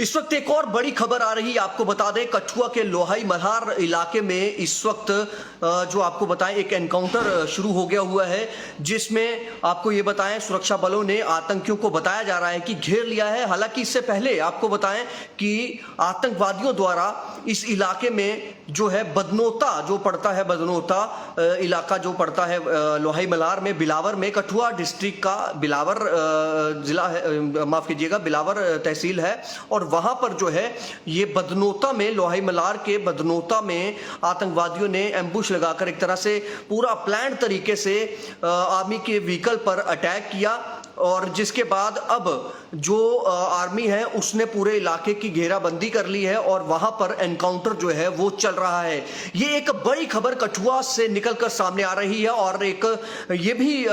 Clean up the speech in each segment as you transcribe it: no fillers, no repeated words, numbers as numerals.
इस वक्त एक और बड़ी खबर आ रही है। आपको बता दें, कठुआ के लोहाई मल्हार इलाके में इस वक्त जो आपको बताएं एक एनकाउंटर शुरू हो गया हुआ है, जिसमें आपको ये बताएं सुरक्षा बलों ने आतंकियों को बताया जा रहा है कि घेर लिया है। हालांकि इससे पहले आपको बताएं कि आतंकवादियों द्वारा इस इलाके में जो है बदनोता जो पड़ता है, बदनोता इलाका जो पड़ता है लोहाई मल्हार में, बिलावर में, कठुआ डिस्ट्रिक्ट का बिलावर जिला है, माफ कीजिएगा बिलावर तहसील है। और वहां पर जो है ये बदनोता में, लोहाई मल्हार के बदनोता में आतंकवादियों ने एम्बुश लगाकर एक तरह से पूरा प्लान तरीके से आर्मी के व्हीकल पर अटैक किया। और जिसके बाद अब जो आर्मी है उसने पूरे इलाके की घेराबंदी कर ली है और वहां पर एनकाउंटर जो है वो चल रहा है। ये एक बड़ी खबर कठुआ से निकलकर सामने आ रही है। और एक ये भी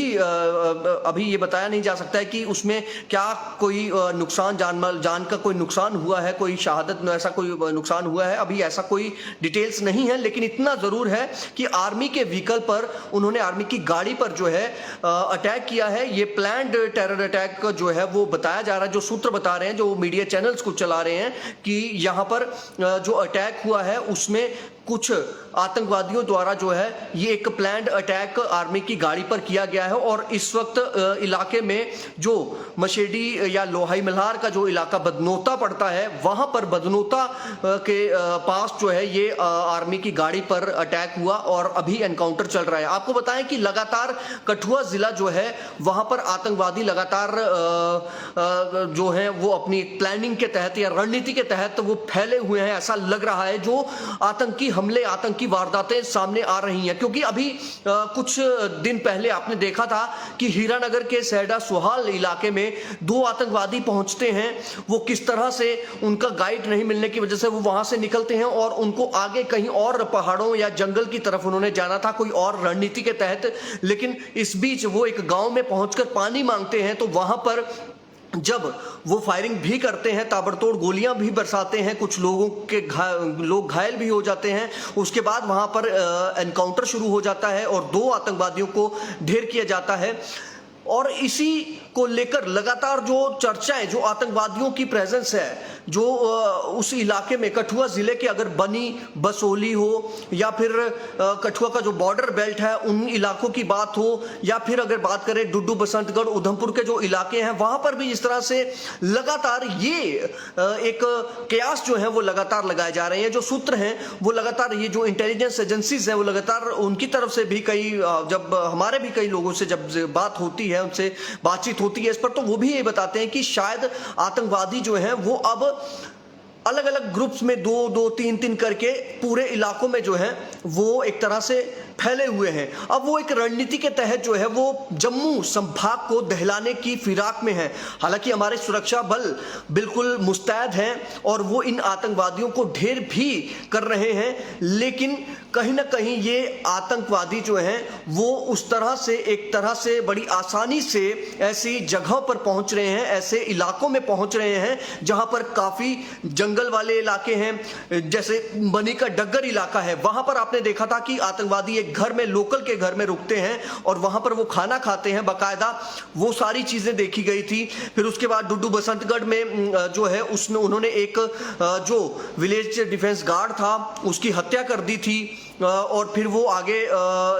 अभी ये बताया नहीं जा सकता है कि उसमें क्या कोई नुकसान, जान का कोई नुकसान हुआ है, कोई शहादत, ऐसा कोई नुकसान हुआ है, अभी ऐसा कोई डिटेल्स नहीं है। लेकिन इतना जरूर है कि आर्मी के व्हीकल पर उन्होंने, आर्मी की गाड़ी पर जो है अटैक किया है। ये प्लान्ड टेरर अटैक जो है वो बताया जा रहा है, जो सूत्र बता रहे हैं, जो मीडिया चैनल्स को चला रहे हैं, कि यहां पर जो अटैक हुआ है उसमें कुछ आतंकवादियों द्वारा जो है ये एक प्लान्ड अटैक आर्मी की गाड़ी पर किया गया है। और इस वक्त इलाके में जो मशेडी या लोहाई मल्हार का जो इलाका बदनोता पड़ता है, वहां पर बदनोता के पास जो है ये आर्मी की गाड़ी पर अटैक हुआ और अभी एनकाउंटर चल रहा है। आपको बताएं कि लगातार कठुआ जिला जो है वहां पर आतंकवादी लगातार जो है वो अपनी प्लानिंग के तहत या रणनीति के तहत वो फैले हुए हैं। ऐसा लग रहा है जो आतंकी हमले, आतंकी वारदातें सामने आ रही हैं। क्योंकि अभी कुछ दिन पहले आपने देखा था कि हीरानगर के सहडा सुहाल इलाके में दो आतंकवादी पहुंचते हैं। वो किस तरह से उनका गाइड नहीं मिलने की वजह से वो वहां से निकलते हैं और उनको आगे कहीं और पहाड़ों या जंगल की तरफ उन्होंने जाना था कोई और रणनीति के तहत। लेकिन इस बीच वो एक गांव में पहुंचकर पानी मांगते हैं, तो वहां पर जब वो फायरिंग भी करते हैं, ताबड़तोड़ गोलियां भी बरसाते हैं, कुछ लोगों के लोग घायल भी हो जाते हैं। उसके बाद वहां पर एनकाउंटर शुरू हो जाता है और दो आतंकवादियों को ढेर किया जाता है। और इसी को लेकर लगातार जो चर्चाएं, जो आतंकवादियों की प्रेजेंस है, जो उस इलाके में कठुआ जिले के, अगर बनी, बसोली हो या फिर कठुआ का जो बॉर्डर बेल्ट है उन इलाकों की बात हो, या फिर अगर बात करें डुड्डू, बसंतगढ़, उधमपुर के जो इलाके हैं वहां पर भी इस तरह से लगातार ये एक कयास जो है वो लगातार लगाए जा रहे हैं। जो सूत्र हैं वो लगातार, ये जो इंटेलिजेंस एजेंसीज हैं वो लगातार उनकी तरफ से भी कई, जब हमारे भी कई लोगों से जब बात होती है, उनसे बातचीत होती है इस पर, तो वो भी ये बताते हैं कि शायद आतंकवादी जो हैं वो अब अलग अलग ग्रुप्स में दो दो तीन तीन करके पूरे इलाकों में जो है वो एक तरह से फैले हुए हैं। अब वो एक रणनीति के तहत जो है वो जम्मू संभाग को दहलाने की फिराक में है। हालांकि हमारे सुरक्षा बल बिल्कुल मुस्तैद हैं और वो इन आतंकवादियों को ढेर भी कर रहे हैं, लेकिन कहीं ना कहीं ये आतंकवादी जो हैं वो उस तरह से, एक तरह से बड़ी आसानी से ऐसी जगहों पर पहुंच रहे हैं, ऐसे इलाकों में पहुंच रहे हैं जहां पर काफी जंगल वाले इलाके हैं। जैसे बनी का डग्गर इलाका है, वहां पर आपने देखा था कि आतंकवादी घर में, लोकल के घर में रुकते हैं और वहां पर वो खाना खाते हैं बाकायदा, वो सारी चीजें देखी गई थी। फिर उसके बाद डुड्डू बसंतगढ़ में जो है उसने, उन्होंने एक जो विलेज डिफेंस गार्ड था उसकी हत्या कर दी थी और फिर वो आगे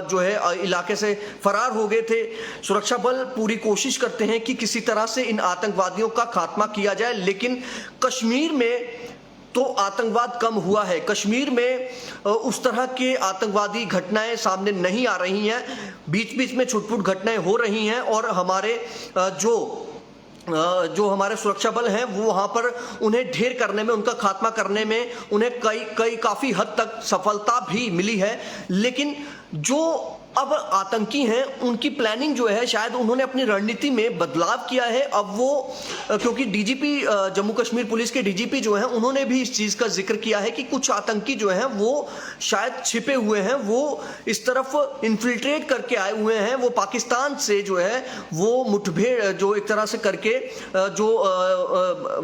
जो है इलाके से फरार हो गए थे। सुरक्षा बल पूरी कोशिश करते हैं कि किसी तरह से इन आतंकवादियों का खात्मा किया जाए, लेकिन कश्मीर में तो आतंकवाद कम हुआ है। कश्मीर में उस तरह के आतंकवादी घटनाएं सामने नहीं आ रही हैं, बीच बीच में छुटपुट घटनाएं हो रही हैं और हमारे जो हमारे सुरक्षा बल हैं वो वहां पर उन्हें ढेर करने में, उनका खात्मा करने में उन्हें काफी हद तक सफलता भी मिली है। लेकिन जो अब आतंकी हैं उनकी प्लानिंग जो है, शायद उन्होंने अपनी रणनीति में बदलाव किया है। अब वो, क्योंकि डीजीपी, जम्मू कश्मीर पुलिस के डीजीपी जो हैं उन्होंने भी इस चीज का जिक्र किया है कि कुछ आतंकी जो हैं वो शायद छिपे हुए हैं, वो इस तरफ इन्फिल्ट्रेट करके आए हुए हैं, वो पाकिस्तान से जो है वो मुठभेड़ जो एक तरह से करके जो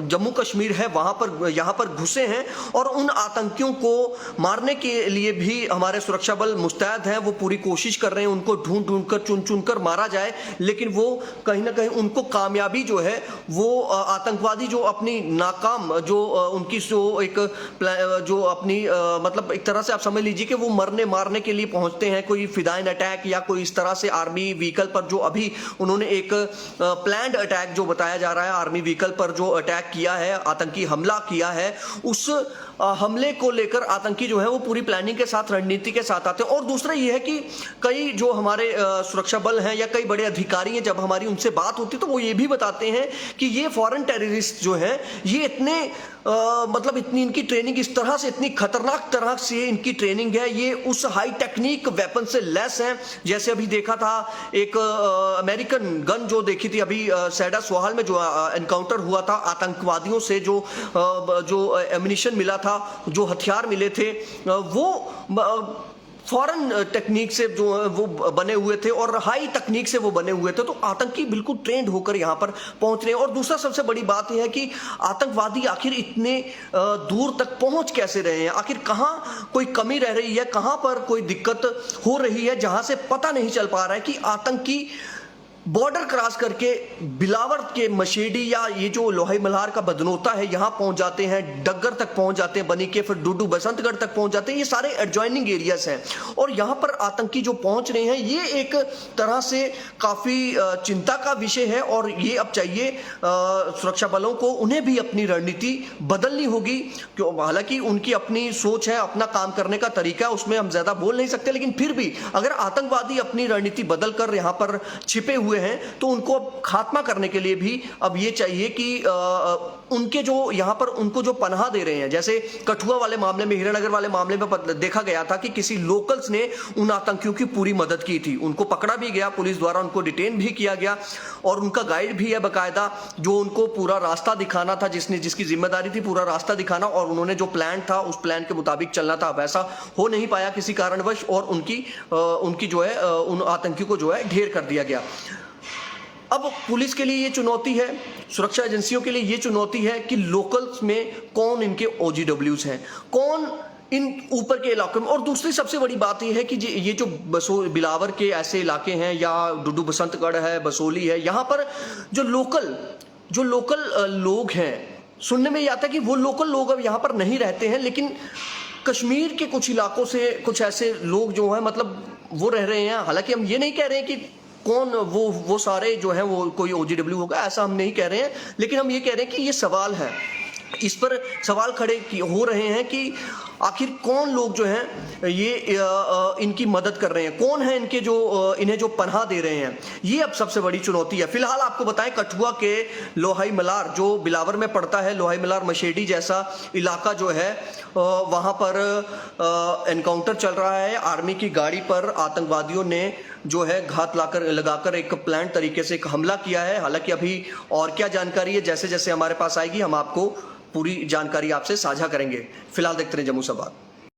जम्मू कश्मीर है वहां पर, यहाँ पर घुसे हैं। और उन आतंकियों को मारने के लिए भी हमारे सुरक्षा बल मुस्तैद हैं, वो पूरी कोशिश कर रहे हैं उनको ढूंढ ढूंढ कर चुन चुन कर मारा जाए, लेकिन वो कहीं ना कहीं उनको कामयाबी जो है वो आतंकवादी जो अपनी नाकाम जो उनकी जो एक जो अपनी मतलब एक तरह से आप समझ लीजिए कि वो मरने मारने के लिए पहुंचते हैं, कोई फिदाइन अटैक या कोई इस तरह से आर्मी व्हीकल पर जो अभी उन्होंने एक प्लान्ड अटैक जो बताया जा रहा है आर्मी व्हीकल पर जो अटैक किया है, आतंकी हमला किया है, उस हमले को लेकर आतंकी जो है वो पूरी प्लानिंग के साथ रणनीति के साथ आते हैं। और दूसरा ये है कि कई जो हमारे सुरक्षा बल हैं या कई बड़े अधिकारी हैं, जब हमारी उनसे बात होती है तो वो ये भी बताते हैं कि ये फॉरेन टेररिस्ट जो हैं ये इतने मतलब इतनी इनकी ट्रेनिंग इस तरह से, इतनी खतरनाक तरह से इनकी ट्रेनिंग है, ये उस हाई टेक्निक वेपन से लेस हैं। जैसे अभी देखा था एक अमेरिकन गन जो देखी थी अभी सैडा सोहाल में जो एनकाउंटर हुआ था आतंकवादियों से, जो एम्यूनिशन मिला था, जो हथियार मिले थे, वो फॉरेन टेक्निक से जो वो बने हुए थे और हाई टेक्निक से वो बने हुए थे। तो आतंकी बिल्कुल ट्रेंड होकर यहाँ पर पहुंच रहे हैं। और दूसरा सबसे बड़ी बात यह है कि आतंकवादी आखिर इतने दूर तक पहुंच कैसे रहे हैं, आखिर कहाँ कोई कमी रह रही है, कहाँ पर कोई दिक्कत हो रही है जहां से पता नहीं चल पा रहा है कि आतंकी बॉर्डर क्रॉस करके बिलावर के मशेडी या ये जो लोहाई मल्हार का बदनोता है यहाँ पहुंच जाते हैं, डग्गर तक पहुंच जाते हैं, बनी के फिर डुडू बसंतगढ़ तक पहुंच जाते हैं। ये सारे एडजॉइनिंग एरियाज हैं और यहाँ पर आतंकी जो पहुंच रहे हैं ये एक तरह से काफी चिंता का विषय है। और ये अब चाहिए सुरक्षा बलों को, उन्हें भी अपनी रणनीति बदलनी होगी। क्यों, हालांकि उनकी अपनी सोच है, अपना काम करने का तरीका है, उसमें हम ज्यादा बोल नहीं सकते, लेकिन फिर भी अगर आतंकवादी अपनी रणनीति बदल कर यहाँ पर छिपे हुए हैं तो उनको अब खात्मा करने के लिए भी अब ये चाहिए कि उनके जो यहां पर उनको जो पनाह दे रहे हैं, जैसे कठुआ वाले मामले में, हीरानगर वाले मामले में देखा गया था कि किसी लोकल्स ने उन आतंकियों की पूरी मदद की थी, उनको पकड़ा भी गया, पुलिस द्वारा उनको डिटेन भी किया गया और उनका गाइड भी है बकायदा जो उनको पूरा रास्ता दिखाना था, जिसकी जिम्मेदारी थी पूरा रास्ता दिखाना, और उन्होंने जो प्लान था उस प्लान के मुताबिक चलना था, वैसा हो नहीं पाया किसी कारणवश और उनकी जो है उन आतंकियों को जो है ढेर कर दिया गया। अब पुलिस के लिए ये चुनौती है, सुरक्षा एजेंसियों के लिए ये चुनौती है कि लोकल्स में कौन इनके OGWs हैं, कौन इन ऊपर के इलाकों में। और दूसरी सबसे बड़ी बात यह है कि ये जो बिलावर के ऐसे इलाके हैं या डुडू बसंतगढ़ है, बसोली है, यहाँ पर जो लोकल लोग हैं, सुनने में ये आता है कि वो लोकल लोग अब यहाँ पर नहीं रहते हैं, लेकिन कश्मीर के कुछ इलाकों से कुछ ऐसे लोग जो हैं मतलब वो रह रहे हैं। हालांकि हम ये नहीं कह रहे हैं कि कौन वो सारे जो है वो कोई OGW होगा, ऐसा हम नहीं कह रहे हैं, लेकिन हम ये कह रहे हैं कि ये सवाल है, इस पर सवाल खड़े हो रहे हैं कि आखिर कौन लोग जो हैं ये इनकी मदद कर रहे हैं, कौन है इनके जो इन्हें जो पनाह दे रहे हैं। ये अब सबसे बड़ी चुनौती है। फिलहाल आपको बताएं कठुआ के लोहाई मल्हार जो बिलावर में पड़ता है, लोहाई मल्हार मशेडी जैसा इलाका जो है वहाँ पर एनकाउंटर चल रहा है। आर्मी की गाड़ी पर आतंकवादियों ने जो है घात लगाकर एक प्लान तरीके से एक हमला किया है। हालांकि अभी और क्या जानकारी है, जैसे जैसे हमारे पास आएगी हम आपको पूरी जानकारी आपसे साझा करेंगे। फिलहाल देखते रहे जम्मू संवाद।